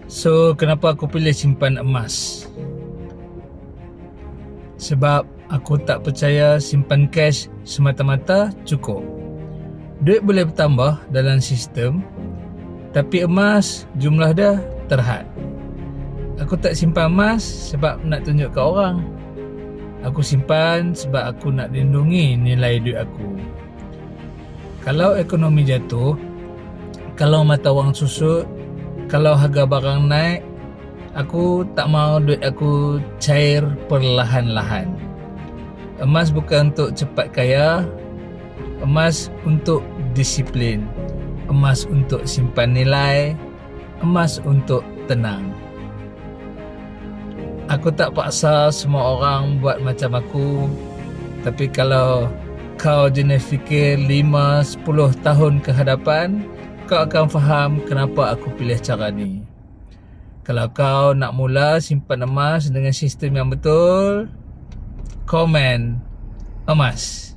So, kenapa aku pilih simpan emas? Sebab aku tak percaya simpan cash semata-mata cukup. Duit boleh bertambah dalam sistem, tapi emas jumlah dia terhad. Aku tak simpan emas sebab nak tunjuk ke orang. Aku simpan sebab aku nak lindungi nilai duit aku. Kalau ekonomi jatuh, kalau mata wang susut, kalau harga barang naik, aku tak mahu duit aku cair perlahan-lahan. Emas bukan untuk cepat kaya, emas untuk disiplin, emas untuk simpan nilai, emas untuk tenang. Aku tak paksa semua orang buat macam aku, tapi kalau kau jenis fikir 5-10 tahun ke hadapan, kau akan faham kenapa aku pilih cara ni. Kalau kau nak mula simpan emas dengan sistem yang betul, komen emas.